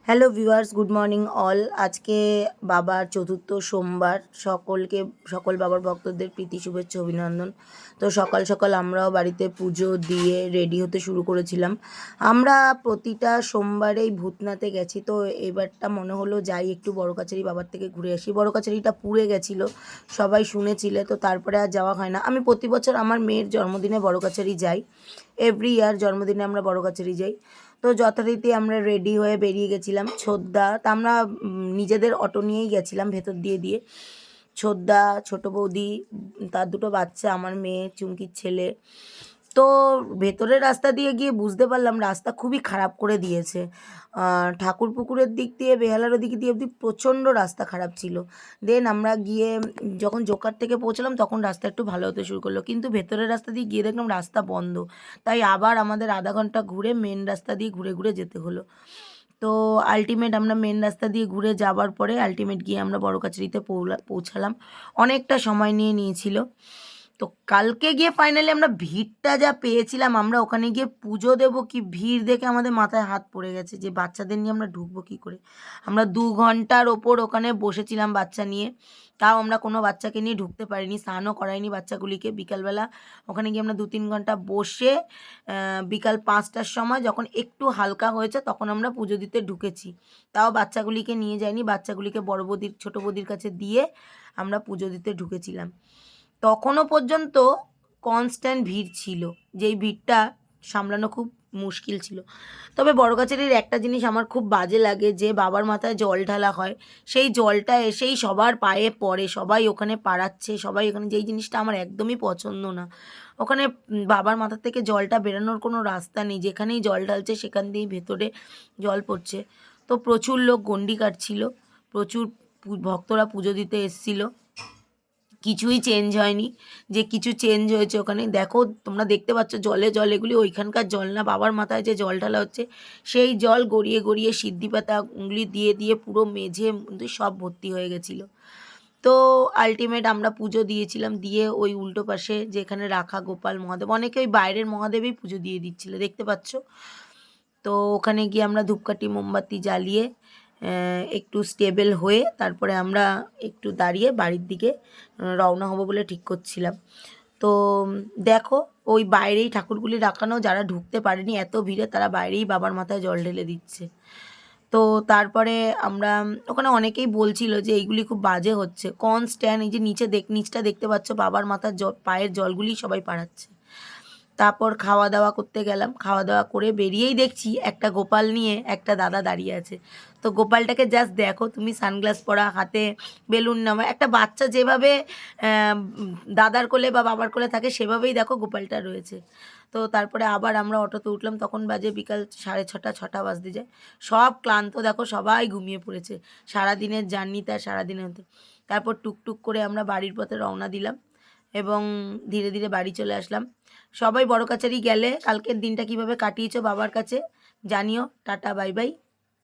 Hello viewers, good morning all. আজকে বাবার চতুর্থ সোমবার। সকল বাবার ভক্তদের প্রীতি শুভেচ্ছা অভিনন্দন। তো সকাল সকাল আমরাও বাড়িতে পুজো দিয়ে রেডি হতে শুরু করেছিলাম। আমরা প্রতিটা সোমবারেই ভূতনাথে গেছি, তো এবারটা মনে হলো যাই একটু বড় কাছারি বাবার থেকে ঘুরে আসি। বড় কাছারিটা পুড়ে গেছিলো, সবাই শুনেছিলে, তো তারপরে আর যাওয়া হয় না। আমি প্রতি বছর আমার মেয়ের জন্মদিনে বড় কাছারি যাই, এভরি ইয়ার জন্মদিনে আমরা বড় কাছারি যাই। তো যথারীতি আমরা রেডি হয়ে বেরিয়ে গেছিলাম। ছোদ্দা, তা আমরা নিজেদের অটো নিয়েই গেছিলাম ভেতর দিয়ে দিয়ে। ছোদ্দা, ছোটো বৌদি, তার দুটো বাচ্চা, আমার মেয়ে, চুমকির ছেলে। তো ভেতরের রাস্তা দিয়ে গিয়ে বুঝতে পারলাম রাস্তা খুবই খারাপ করে দিয়েছে। ঠাকুর পুকুরের দিক দিয়ে, বেহালার দিক দিয়ে অবধি প্রচণ্ড রাস্তা খারাপ ছিল। দেন আমরা গিয়ে যখন জোকার থেকে পৌঁছলাম তখন রাস্তা একটু ভালো হতে শুরু করলো, কিন্তু ভেতরের রাস্তা দিয়ে গিয়ে দেখলাম রাস্তা বন্ধ। তাই আবার আমাদের আধা ঘন্টা ঘুরে মেন রাস্তা দিয়ে ঘুরে ঘুরে যেতে হলো। তো আলটিমেট আমরা মেন রাস্তা দিয়ে ঘুরে যাবার পরে আলটিমেট গিয়ে আমরা বড় কাছারিতে পৌঁছালাম। অনেকটা সময় নিয়েছিল। তো কালকে গিয়ে ফাইনালি আমরা ভিড়টা যা পেয়েছিলাম, আমরা ওখানে গিয়ে পুজো দেবো কি ভিড় দেখে আমাদের মাথায় হাত পড়ে গেছে যে বাচ্চাদের নিয়ে আমরা ঢুকবো কী করে। আমরা 2 ঘন্টার ওপর ওখানে বসেছিলাম বাচ্চা নিয়ে, তাও আমরা কোনো বাচ্চাকে নিয়ে ঢুকতে পারিনি, স্নানও করাইনি বাচ্চাগুলিকে। বিকালবেলা ওখানে গিয়ে আমরা 2-3 ঘন্টা বসে বিকাল 5টার সময় যখন একটু হালকা হয়েছে তখন আমরা পুজো দিতে ঢুকেছি। তাও বাচ্চাগুলিকে নিয়ে যাইনি, বাচ্চাগুলিকে বড় বৌদির ছোটো বৌদির কাছে দিয়ে আমরা পুজো দিতে ঢুকেছিলাম। তখনও পর্যন্ত কনস্ট্যান্ট ভিড় ছিল, যেই ভিড়টা সামলানো খুব মুশকিল ছিল। তবে বড় কাছারির একটা জিনিস আমার খুব বাজে লাগে, যে বাবার মাথায় জল ঢালা হয়, সেই জলটা এসেই সবার পায়ে পড়ে, সবাই ওখানে পাড়াচ্ছে, সবাই ওখানে, যেই জিনিসটা আমার একদমই পছন্দ না। ওখানে বাবার মাথা থেকে জলটা বেরোনোর কোনো রাস্তা নেই, যেখানেই জল ঢালছে সেখান দিয়েই ভেতরে জল পড়ছে। তো প্রচুর লোক গণ্ডি কাটছিল, প্রচুর ভক্তরা পুজো দিতে এসেছিলো। কিছুই চেঞ্জ হয়নি, যে কিছু চেঞ্জ হয়েছে ওখানে দেখো, তোমরা দেখতে পাচ্ছ জলে জল, এগুলি ওইখানকার জল না। বাবার মাথায় যে জল ঢালা হচ্ছে সেই জল গড়িয়ে গড়িয়ে সিদ্ধি পাতা উংলি দিয়ে দিয়ে পুরো মেঝে সব ভর্তি হয়ে গেছিলো। তো আলটিমেট আমরা পুজো দিয়েছিলাম, দিয়ে ওই উল্টো পাশে যেখানে রাখা গোপাল মহাদেব, অনেকে ওই বাইরের মহাদেবেই পুজো দিয়ে দিচ্ছিলো, দেখতে পাচ্ছ। তো ওখানে গিয়ে আমরা ধূপকাঠি মোমবাতি জ্বালিয়ে একটু স্টেবল হয়ে তারপরে আমরা একটু দাঁড়িয়ে বাড়ির দিকে রওনা হব বলে ঠিক করছিলাম। তো দেখো ওই বাইরেই ঠাকুরগুলি রাখানো, যারা ঢুকতে পারেনি এত ভিড়ে তারা বাইরেই বাবার মাথায় জল ঢেলে দিচ্ছে। তো তারপরে আমরা ওখানে অনেকেই বলছিল যে এইগুলি খুব বাজে হচ্ছে, কনস্ট্যান্ট এই যে নিচটা দেখতে পাচ্ছ, বাবার মাথার পায়ের জলগুলি সবাই পাড়াচ্ছে। তারপর খাওয়া দাওয়া করতে গেলাম, খাওয়া দাওয়া করে বেরিয়েই দেখছি একটা গোপাল নিয়ে একটা দাদা দাঁড়িয়ে আছে। তো গোপালটাকে জাস্ট দেখো তুমি, সানগ্লাস পরা, হাতে বেলুন নেওয়া, একটা বাচ্চা যেভাবে দাদার কোলে বা বাবার কোলে থাকে সেভাবেই দেখো গোপালটা রয়েছে। তো তারপরে আবার আমরা অটোতে উঠলাম, তখন বাজে বিকাল 6:30 বাজতে যায়। সব ক্লান্ত দেখো, সবাই ঘুমিয়ে পড়েছে সারাদিনের জার্নিতে আর সারাদিনের হতে। তারপর টুকটুক করে আমরা বাড়ির পথে রওনা দিলাম এবং ধীরে ধীরে বাড়ি চলে আসলাম। সবাই বড় কাছারি গেলে কালকের দিনটা কিভাবে কাটিয়েছো বাবার কাছে জানিও। Tata, bye bye.